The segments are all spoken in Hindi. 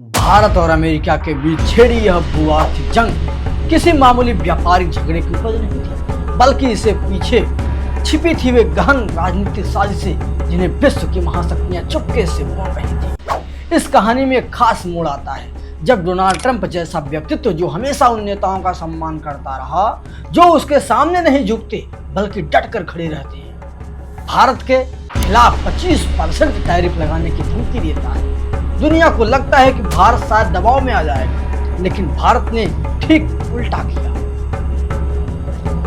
भारत और अमेरिका के बीच छिड़ी यह भूआर्थिक जंग किसी मामूली व्यापारिक झगड़े की उपज नहीं थी, बल्कि इससे पीछे छिपी थी वे गहन राजनीतिक साजिशें जिन्हें विश्व की महाशक्तियां चुपके से मोड़ रही थी। इस कहानी में एक खास मोड़ आता है जब डोनाल्ड ट्रंप जैसा व्यक्तित्व, जो हमेशा उन नेताओं का सम्मान करता रहा जो उसके सामने नहीं झुकते बल्कि डट कर खड़े रहते हैं, भारत के खिलाफ 25% टैरिफ लगाने की धमकी देता है। दुनिया को लगता है कि भारत शायद दबाव में आ जाएगा, लेकिन भारत ने ठीक उल्टा किया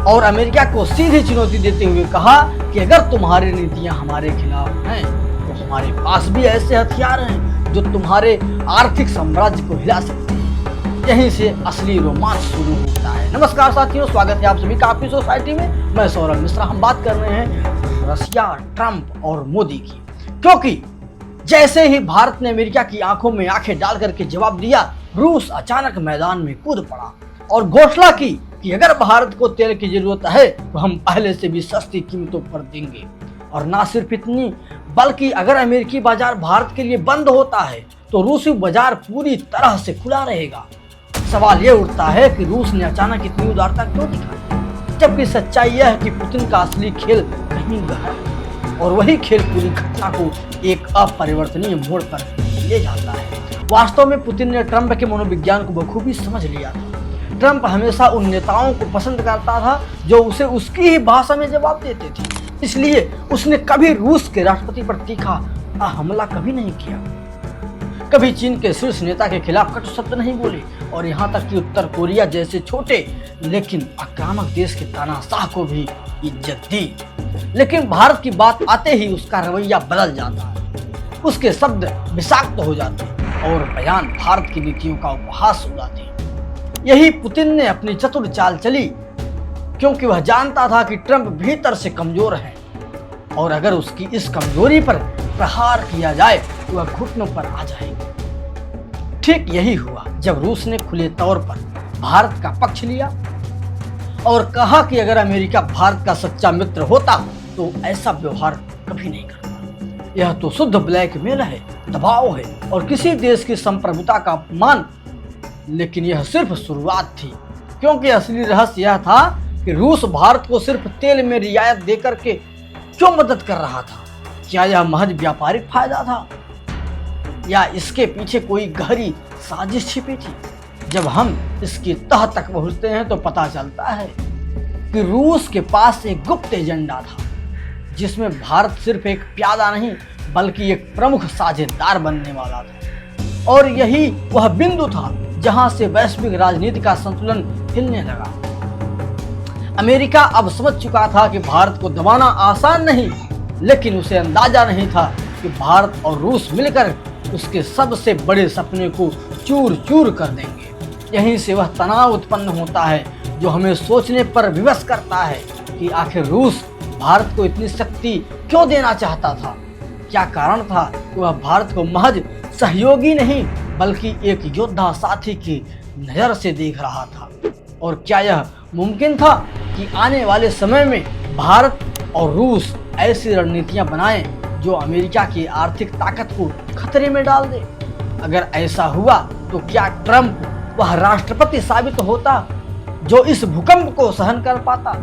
और अमेरिका को सीधी चुनौती देते हुए कहा कि अगर तुम्हारी नीतियां हमारे खिलाफ हैं तो हमारे पास भी ऐसे हथियार हैं जो तुम्हारे आर्थिक साम्राज्य को हिला सकते हैं। यहीं से असली रोमांच शुरू होता है। नमस्कार साथियों, स्वागत है आप सभी का आपकी सोसाइटी में। मैं सौरभ मिश्रा। हम बात कर रहे हैं रशिया, ट्रंप और मोदी की, क्योंकि जैसे ही भारत ने अमेरिका की आंखों में आंखें डाल करके जवाब दिया, रूस अचानक मैदान में कूद पड़ा और घोषणा की कि अगर भारत को तेल की जरूरत है तो हम पहले से भी सस्ती कीमतों पर देंगे। और ना सिर्फ इतनी, बल्कि अगर अमेरिकी बाजार भारत के लिए बंद होता है तो रूसी बाजार पूरी तरह से खुला रहेगा। सवाल ये उठता है कि रूस ने अचानक इतनी उदारता क्यों दिखाई, जबकि सच्चाई यह है कि पुतिन का असली खेल कहीं गहरा है और वही खेल पूरी घटना को एक अपरिवर्तनीय मोड़ पर ले जाता है। वास्तव में पुतिन ने ट्रंप के मनोविज्ञान को बखूबी समझ लिया था। ट्रंप हमेशा उन नेताओं को पसंद करता था जो उसे उसकी ही भाषा में जवाब देते थे, इसलिए उसने कभी रूस के राष्ट्रपति पर तीखा हमला कभी नहीं किया, कभी चीन के शीर्ष नेता के खिलाफ कटु शब्द नहीं बोले और यहाँ तक कि उत्तर कोरिया जैसे छोटे लेकिन आक्रामक देश के तानाशाह को भी इज्जत दी। लेकिन भारत की बात आते ही उसका रवैया बदल जाता है, उसके शब्द विषाक्त हो जाते हैं और बयान भारत की नीतियों का उपहास हो जाते हैं। यही पुतिन ने अपनी चतुर चाल चली, क्योंकि वह जानता था कि ट्रंप भीतर से कमजोर है और अगर उसकी इस कमजोरी पर प्रहार किया जाए तो वह घुटनों पर आ जाएगी। ठीक यही हुआ जब रूस ने खुले तौर पर भारत का पक्ष लिया और कहा कि अगर अमेरिका भारत का सच्चा मित्र होता तो ऐसा व्यवहार कभी नहीं करता। यह तो शुद्ध ब्लैकमेल है, दबाव है और किसी देश की संप्रभुता का अपमान। लेकिन यह सिर्फ शुरुआत थी, क्योंकि असली रहस्य यह था कि रूस भारत को सिर्फ तेल में रियायत देकर के क्यों मदद कर रहा था। क्या यह महज व्यापारिक फायदा था या इसके पीछे कोई गहरी साजिश छिपी थी? जब हम इसकी तह तक पहुंचते हैं तो पता चलता है कि रूस के पास एक गुप्त एजेंडा था, जिसमें भारत सिर्फ एक प्यादा नहीं बल्कि एक प्रमुख साझेदार बनने वाला था। और यही वह बिंदु था जहां से वैश्विक राजनीति का संतुलन हिलने लगा। अमेरिका अब समझ चुका था कि भारत को दबाना आसान नहीं, लेकिन उसे अंदाजा नहीं था कि भारत और रूस मिलकर उसके सबसे बड़े सपने को चूर चूर कर देंगे। यहीं से वह तनाव उत्पन्न होता है जो हमें सोचने पर विवश करता है कि आखिर रूस भारत को इतनी शक्ति क्यों देना चाहता था। क्या कारण था कि वह भारत को महज सहयोगी नहीं बल्कि एक योद्धा साथी की नज़र से देख रहा था? और क्या यह मुमकिन था कि आने वाले समय में भारत और रूस ऐसी रणनीतियां बनाएं जो अमेरिका की आर्थिक ताकत को खतरे में डाल दे? अगर ऐसा हुआ तो क्या ट्रंप वह राष्ट्रपति साबित होता जो इस भूकंप को सहन कर पाता,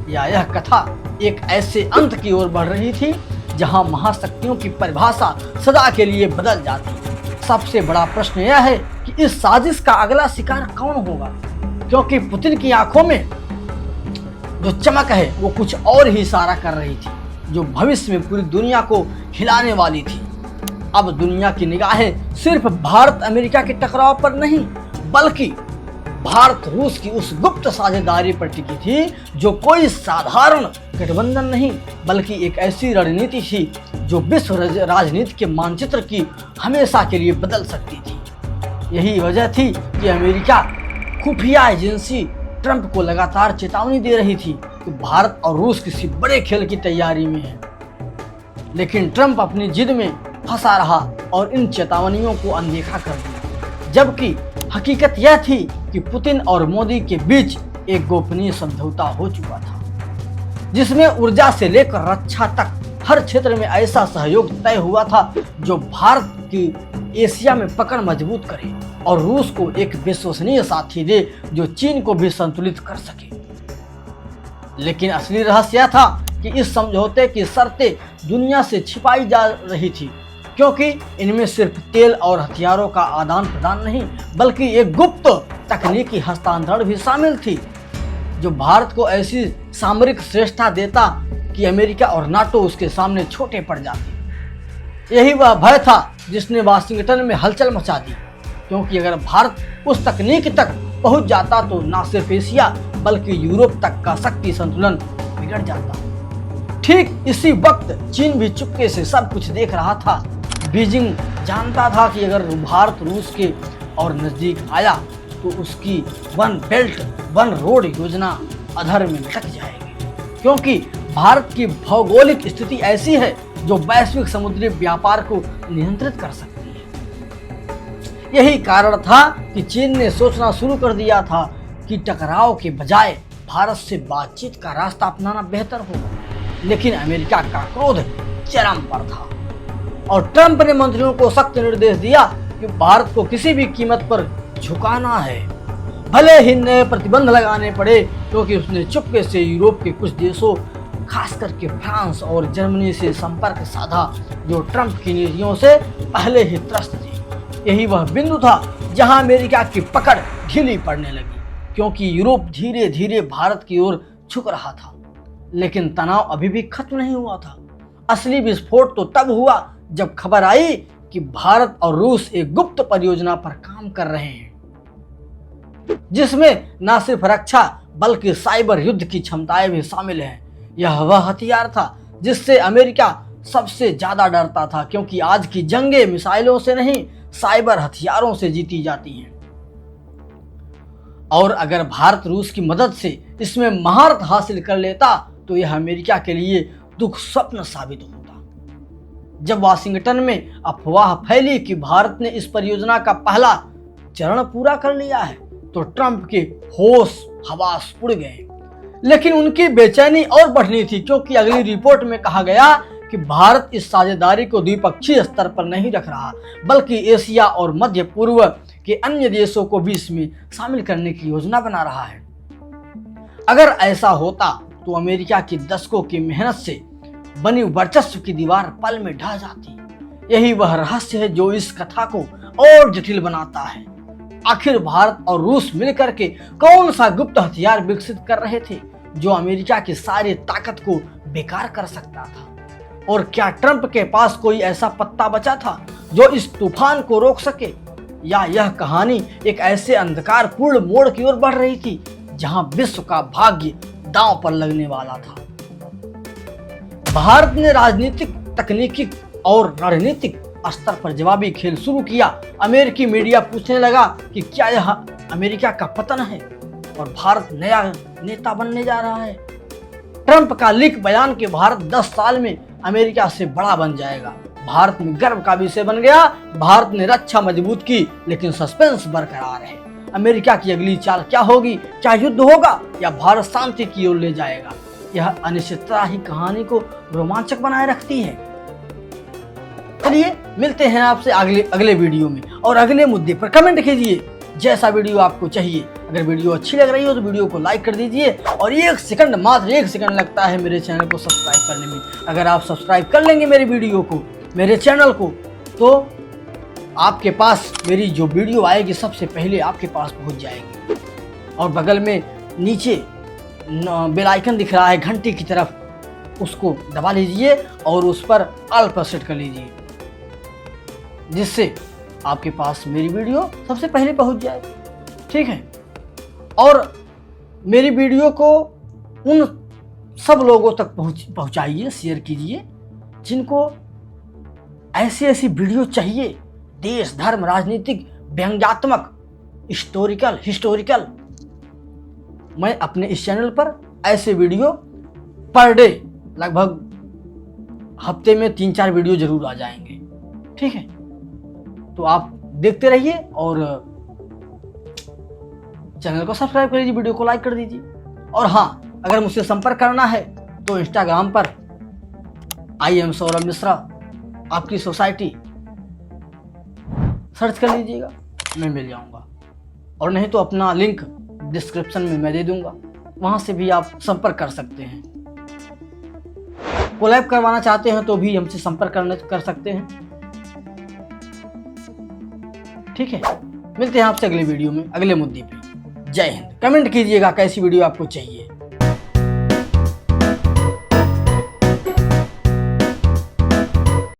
या यह कथा एक ऐसे अंत की ओर बढ़ रही थी जहां महाशक्तियों की परिभाषा सदा के लिए बदल जाती? सबसे बड़ा प्रश्न यह है कि इस साजिश का अगला शिकार कौन होगा, क्योंकि पुतिन की आंखों में जो चमक है वो कुछ और ही इशारा कर रही थी, जो भविष्य में पूरी दुनिया को हिलाने वाली थी। अब दुनिया की निगाहें सिर्फ भारत अमेरिका के टकराव पर नहीं, बल्कि भारत रूस की उस गुप्त साझेदारी पर टिकी थी जो कोई साधारण गठबंधन नहीं बल्कि एक ऐसी रणनीति थी जो विश्व राजनीति के मानचित्र की हमेशा के लिए बदल सकती थी। यही वजह थी कि अमेरिका खुफिया एजेंसी ट्रंप को लगातार चेतावनी दे रही थी कि भारत और रूस किसी बड़े खेल की तैयारी में है। लेकिन ट्रंप अपनी जिद में फंसा रहा और इन चेतावनियों को अनदेखा कर दिया, जबकि हकीकत यह थी कि पुतिन और मोदी के बीच एक गोपनीय समझौता हो चुका था, जिसमें ऊर्जा से लेकर रक्षा तक हर क्षेत्र में ऐसा सहयोग तय हुआ था जो भारत की एशिया में पकड़ मजबूत करे और रूस को एक विश्वसनीय साथी दे जो चीन को भी संतुलित कर सके। लेकिन असली रहस्य यह था कि इस समझौते की शर्तें दुनिया से छिपाई जा रही थी, क्योंकि इनमें सिर्फ तेल और हथियारों का आदान प्रदान नहीं बल्कि एक गुप्त तकनीकी हस्तांतरण भी शामिल थी, जो भारत को ऐसी सामरिक श्रेष्ठता देता कि अमेरिका और नाटो उसके सामने छोटे पड़ जाते। यही वह भय था जिसने वाशिंगटन में हलचल मचा दी, क्योंकि अगर भारत उस तकनीक तक पहुंच जाता तो न सिर्फ एशिया बल्कि यूरोप तक का शक्ति संतुलन बिगड़ जाता। ठीक इसी वक्त चीन भी चुपके से सब कुछ देख रहा था। बीजिंग जानता था कि अगर भारत रूस के और नजदीक आया तो उसकी वन बेल्ट वन रोड योजना अधर में लटक जाएगी, क्योंकि भारत की भौगोलिक स्थिति ऐसी है जो वैश्विक समुद्री व्यापार को नियंत्रित कर सकती है। यही कारण था कि चीन ने सोचना शुरू कर दिया था कि टकराव के बजाय भारत से बातचीत का रास्ता अपनाना बेहतर होगा। लेकिन अमेरिका का क्रोध चरम पर था और ट्रंप ने मंत्रियों को सख्त निर्देश दिया कि भारत को किसी भी कीमत पर झुकाना है, भले ही नए प्रतिबंध लगाने पड़े, क्योंकि उसने चुपके से यूरोप के कुछ देशों खास करके फ्रांस और जर्मनी से संपर्क साधा जो ट्रंप की नीतियों से पहले ही त्रस्त थे। यही वह बिंदु था जहां अमेरिका की पकड़ ढीली पड़ने लगी, क्योंकि यूरोप धीरे धीरे भारत की ओर झुक रहा था। लेकिन तनाव अभी भी खत्म नहीं हुआ था। असली विस्फोट तो तब हुआ जब खबर आई कि भारत और रूस एक गुप्त परियोजना पर काम कर रहे हैं, जिसमें न सिर्फ रक्षा बल्कि साइबर युद्ध की क्षमताएं भी शामिल हैं। यह वह हथियार था जिससे अमेरिका सबसे ज्यादा डरता था, क्योंकि आज की जंगें मिसाइलों से नहीं साइबर हथियारों से जीती जाती हैं। और अगर भारत रूस की मदद से इसमें महारत हासिल कर लेता तो यह अमेरिका के लिए दुख स्वप्न साबित होता। जब वाशिंगटन में अफवाह फैली कि भारत ने इस परियोजना का पहला चरण पूरा कर लिया है तो ट्रंप के होश हवास उड़ गए। लेकिन उनकी बेचैनी और बढ़नी थी, क्योंकि अगली रिपोर्ट में कहा गया कि भारत इस साझेदारी को द्विपक्षीय स्तर पर नहीं रख रहा बल्कि एशिया और मध्य पूर्व के अन्य देशों को भी इसमें शामिल करने की योजना बना रहा है। अगर ऐसा होता तो अमेरिका की दशकों की मेहनत से बनी वर्चस्व की दीवार पल में ढह जाती। यही वह रहस्य है जो इस कथा को और जटिल बनाता है। आखिर भारत और रूस मिलकर के कौन सा गुप्त हथियार विकसित कर रहे थे जो अमेरिका की सारी ताकत को बेकार कर सकता था? और क्या ट्रंप के पास कोई ऐसा पत्ता बचा था जो इस तूफान को रोक सके? या यह कहानी एक ऐसे अंधकारपूर्ण मोड़ की ओर बढ़ रही थी जहां विश्व का भाग्य दांव पर लगने वाला था? भारत ने राजनीतिक, तकनीकी और रणनीतिक स्तर पर जवाबी खेल शुरू किया। अमेरिकी मीडिया पूछने लगा कि क्या यह अमेरिका का पतन है और भारत नया नेता बनने जा रहा है। ट्रंप का लीक बयान कि भारत 10 साल में अमेरिका से बड़ा बन जाएगा भारत में गर्व का विषय बन गया। भारत ने रक्षा मजबूत की, लेकिन सस्पेंस बरकरार है। अमेरिका की अगली चाल क्या होगी? क्या युद्ध होगा या भारत शांति की ओर ले जाएगा? यह अनिश्चितता ही कहानी को रोमांचक बनाए रखती है। चलिए मिलते हैं आपसे अगले वीडियो में और अगले मुद्दे पर कमेंट कीजिए जैसा वीडियो आपको चाहिए। अगर वीडियो अच्छी लग रही हो तो वीडियो को लाइक कर दीजिए और मात्र एक सेकंड लगता है मेरे चैनल को सब्सक्राइब करने में। अगर आप सब्सक्राइब कर लेंगे मेरे वीडियो को, मेरे चैनल को, तो आपके पास मेरी जो वीडियो आएगी सबसे पहले आपके पास पहुंच जाएगी। और बगल में नीचे बेल आइकन दिख रहा है घंटी की तरफ, उसको दबा लीजिए और उस पर ऑल पर सेट कर लीजिए, जिससे आपके पास मेरी वीडियो सबसे पहले पहुंच जाए। ठीक है? और मेरी वीडियो को उन सब लोगों तक पहुंचाइए, शेयर कीजिए जिनको ऐसी वीडियो चाहिए। देश, धर्म, राजनीतिक, व्यंग्यात्मक, हिस्टोरिकल। मैं अपने इस चैनल पर ऐसे वीडियो पर डे लगभग हफ्ते में 3-4 वीडियो जरूर आ जाएंगे। ठीक है? तो आप देखते रहिए और चैनल को सब्सक्राइब कर लीजिए, वीडियो को लाइक कर दीजिए। और हाँ, अगर मुझसे संपर्क करना है तो इंस्टाग्राम पर I am सौरभ मिश्रा, आपकी सोसाइटी। सर्च कर लीजिएगा, मैं मिल जाऊंगा। और नहीं तो अपना लिंक डिस्क्रिप्शन में मैं दे दूंगा, वहां से भी आप संपर्क कर सकते हैं। कोलैब करवाना चाहते हैं तो भी हमसे संपर्क कर सकते हैं। ठीक है, मिलते हैं आपसे अगले वीडियो में अगले मुद्दे पे। जय हिंद। कमेंट कीजिएगा कैसी वीडियो आपको चाहिए।